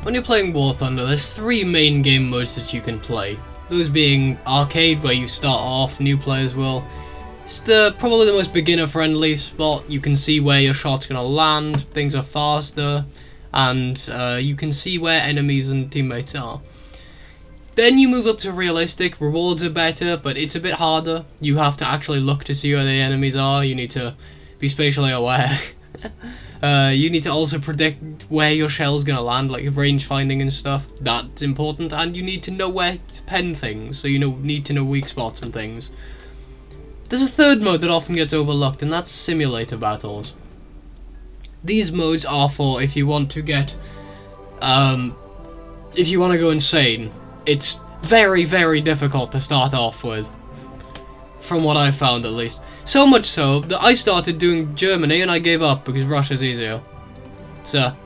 When you're playing War Thunder, there's 3 main game modes that you can play. Those being Arcade, where you start off, new players will. It's probably the most beginner-friendly spot. You can see where your shot's gonna land, things are faster, and you can see where enemies and teammates are. Then you move up to Realistic, rewards are better, but it's a bit harder. You have to actually look to see where the enemies are, you need to be spatially aware. You need to also predict where your shell's gonna land, like range finding and stuff. That's important, and you need to know where to pen things, so you need to know weak spots and things. There's a third mode that often gets overlooked, and that's simulator battles. These modes are for if you want to get, if you want to go insane. It's very, very difficult to start off with, from what I've found at least. So much so that I started doing Germany and I gave up because Russia's easier. So,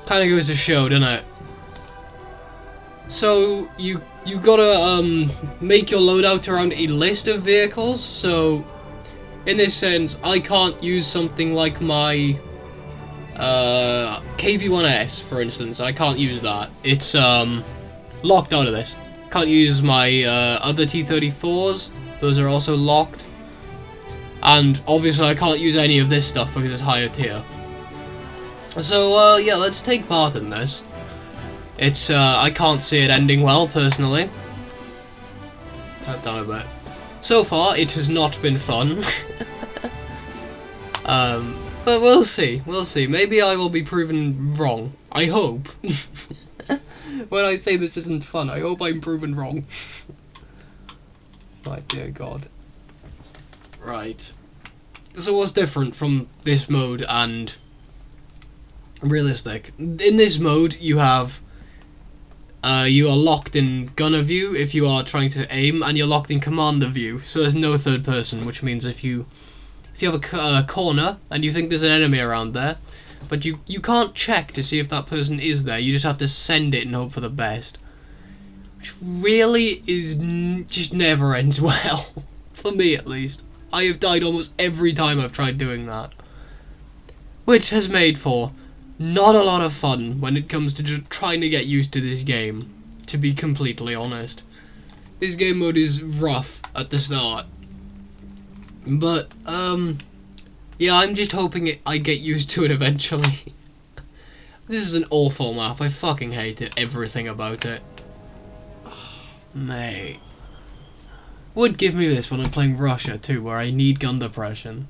kind of goes to show, doesn't it? So you gotta make your loadout around a list of vehicles. So in this sense, I can't use something like my KV-1S, for instance. I can't use that. It's locked out of this. Can't use my other T-34s. Those are also locked. And obviously I can't use any of this stuff because it's higher tier. So yeah, let's take part in this. It's I can't see it ending well personally. I've done a bit. So far it has not been fun. But we'll see. We'll see. Maybe I will be proven wrong. I hope. When I say this isn't fun, I hope I'm proven wrong. My dear God. Right. So what's different from this mode and Realistic? In this mode, you have you are locked in gunner view if you are trying to aim, and you're locked in commander view. So there's no third person, which means if you have a corner and you think there's an enemy around there, but you can't check to see if that person is there. You just have to send it and hope for the best. Which really is just never ends well. For me, at least. I have died almost every time I've tried doing that. Which has made for not a lot of fun when it comes to just trying to get used to this game, to be completely honest. This game mode is rough at the start. But, yeah, I'm just hoping I get used to it eventually. This is an awful map. I fucking hate it. Everything about it. Oh, mate. Would give me this when I'm playing Russia too, where I need gun depression.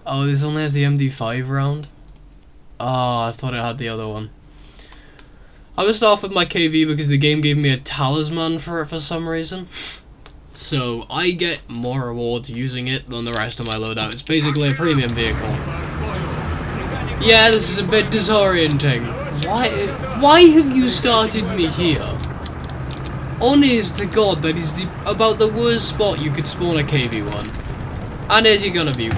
Oh, this only has the MD5 round? Oh, I thought it had the other one. I was start off with my KV because the game gave me a talisman for it for some reason. So, I get more rewards using it than the rest of my loadout. It's basically a premium vehicle. Yeah, this is a bit disorienting. Why have you started me here? Honest to God, that is about the worst spot you could spawn a KV-1. And there's your gunner view.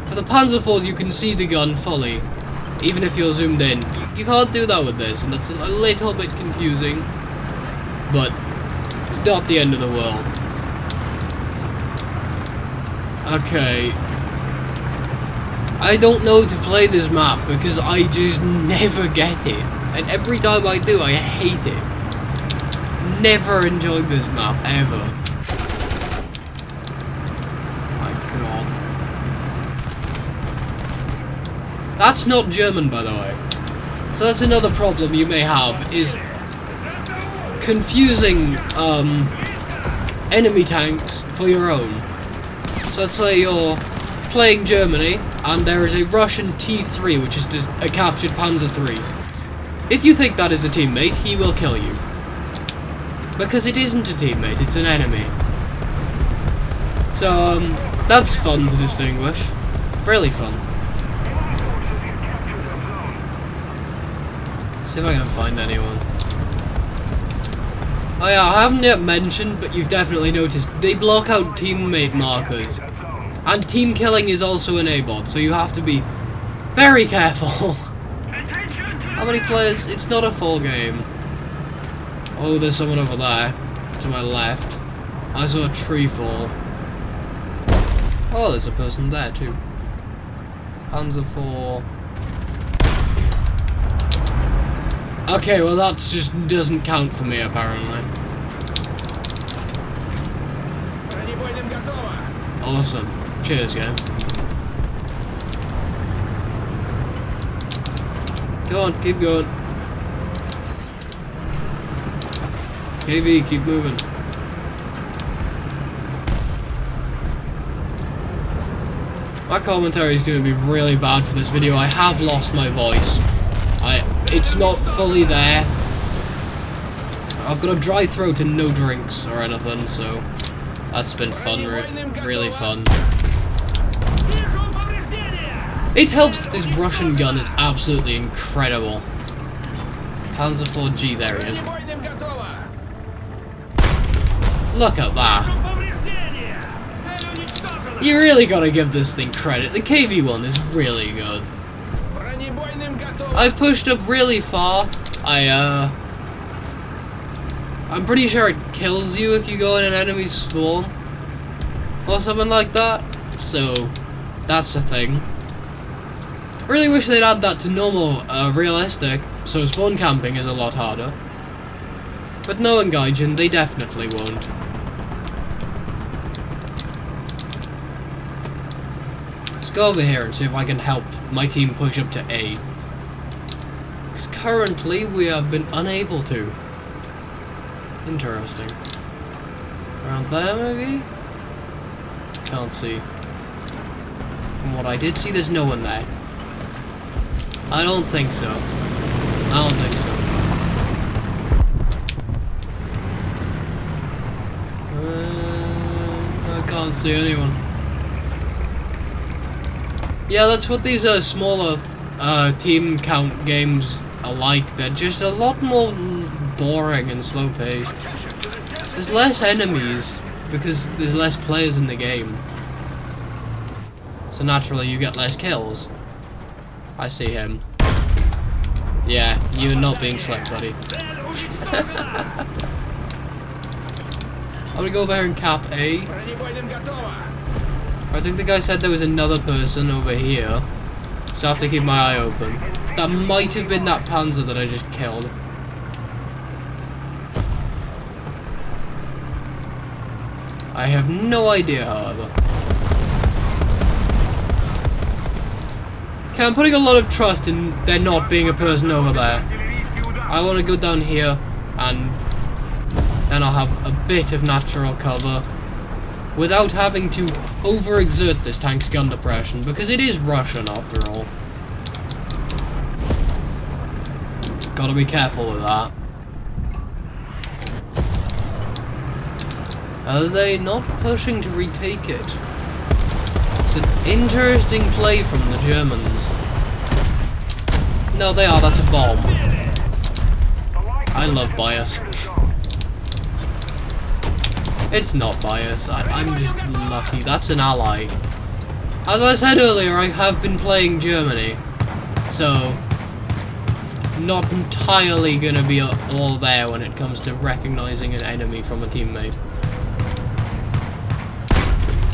For the Panzer IVs, you can see the gun fully, even if you're zoomed in. You can't do that with this, and that's a little bit confusing. But it's not the end of the world. Okay. I don't know to play this map because I just never get it. And every time I do, I hate it. Never enjoyed this map, ever. My God. That's not German, by the way. So that's another problem you may have, is confusing enemy tanks for your own. So let's say you're playing Germany and there is a Russian T3, which is just a captured Panzer III. If you think that is a teammate, he will kill you. Because it isn't a teammate, it's an enemy. So that's fun to distinguish. Really fun. See if I can find anyone. Oh yeah, I haven't yet mentioned, but you've definitely noticed, they block out teammate markers. And team killing is also enabled, so you have to be very careful. How many players? It's not a full game. Oh, there's someone over there, to my left. I saw a tree fall. Oh, there's a person there too. Panzer IV. Okay, well that just doesn't count for me apparently. Awesome. Cheers, game. Go on, keep going. KV, keep moving. My commentary is going to be really bad for this video. I have lost my voice. It's not fully there. I've got a dry throat and no drinks or anything, so that's been fun, really fun. It helps that this Russian gun is absolutely incredible. Panzer IV-G, there he is. Look at that. You really gotta give this thing credit. The KV one is really good. I've pushed up really far. I'm pretty sure it kills you if you go in an enemy swarm or something like that. So that's a thing. Really wish they'd add that to normal realistic, so spawn camping is a lot harder. But knowing Gaijin, they definitely won't. Let's go over here and see if I can help my team push up to A. Because currently we have been unable to. Interesting. Around there maybe? Can't see. From what I did see, there's no one there. I don't think so. I don't think so. I can't see anyone. Yeah, that's what these smaller team count games are like. They're just a lot more boring and slow paced. There's less enemies because there's less players in the game. So naturally you get less kills. I see him. Yeah, you're not being slick, buddy. I'm gonna go over here and cap A. I think the guy said there was another person over here, so I have to keep my eye open. That might have been that Panzer that I just killed. I have no idea, however. Okay, I'm putting a lot of trust in there not being a person over there. I want to go down here, and then I'll have a bit of natural cover without having to overexert this tank's gun depression, because it is Russian after all. Gotta be careful with that. Are they not pushing to retake it? It's an interesting play from the Germans. No, they are, that's a bomb. I love bias. It's not bias, I'm just lucky. That's an ally. As I said earlier, I have been playing Germany, so not entirely gonna be all there when it comes to recognizing an enemy from a teammate.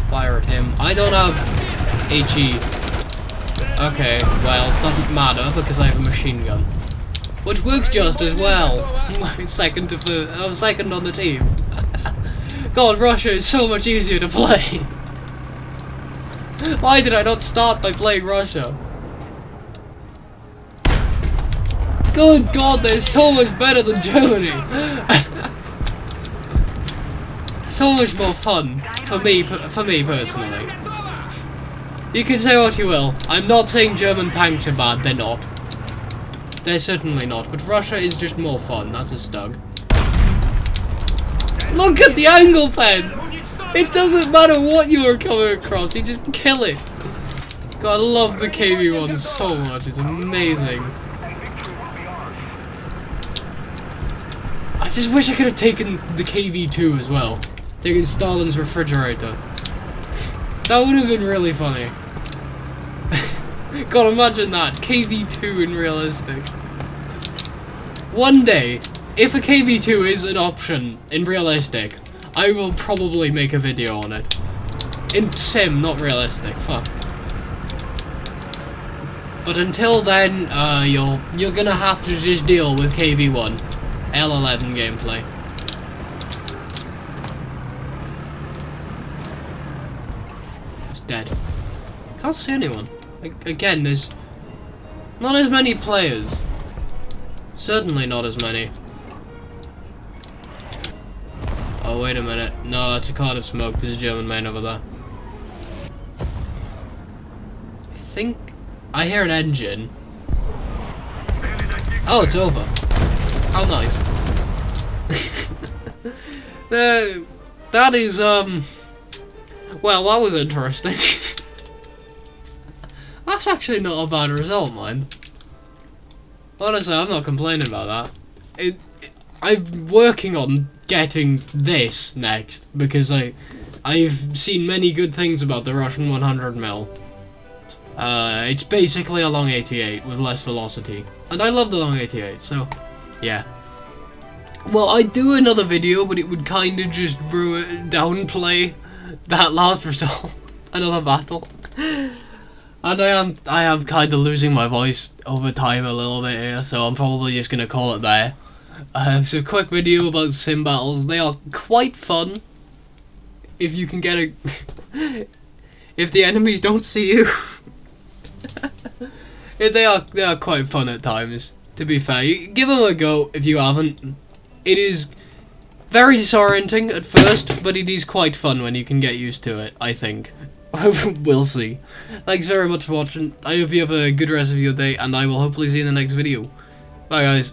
Fire at him. I don't have HE. Okay, well, doesn't matter because I have a machine gun, which works just as well. Second to first, I was second on the team. God, Russia is so much easier to play. Why did I not start by playing Russia? Good God, they're so much better than Germany. So much more fun for me personally. You can say what you will. I'm not saying German tanks are bad. They're not. They're certainly not. But Russia is just more fun. That's a stug. Look at the angle pen! It doesn't matter what you are coming across, you just kill it. God, I love the KV one so much, it's amazing. I just wish I could have taken the KV2 as well. Taken Stalin's refrigerator. That would have been really funny. God, imagine that. KV2 in realistic. One day, if a KV2 is an option in realistic, I will probably make a video on it. In sim, not realistic. Fuck. But until then, you're gonna have to just deal with KV1 L11 gameplay. It's dead. Can't see anyone. Again, there's not as many players. Certainly not as many. Oh, wait a minute. No, that's a cloud of smoke. There's a German main over there. I think I hear an engine. Oh, it's over. How nice. That is, well, that was interesting. That's actually not a bad result, mind. Honestly, I'm not complaining about that. I'm working on getting this next, because I've seen many good things about the Russian 100mm. It's basically a long 88 with less velocity. And I love the long 88, so, yeah. Well, I'd do another video, but it would kind of just downplay that last result. Another battle. And I am kind of losing my voice over time a little bit here, so I'm probably just going to call it there. So quick video about sim battles. They are quite fun. If you can get a... if the enemies don't see you. They are quite fun at times, to be fair. Give them a go if you haven't. It is very disorienting at first, but it is quite fun when you can get used to it, I think. We'll see. Thanks very much for watching. I hope you have a good rest of your day, and I will hopefully see you in the next video. Bye guys.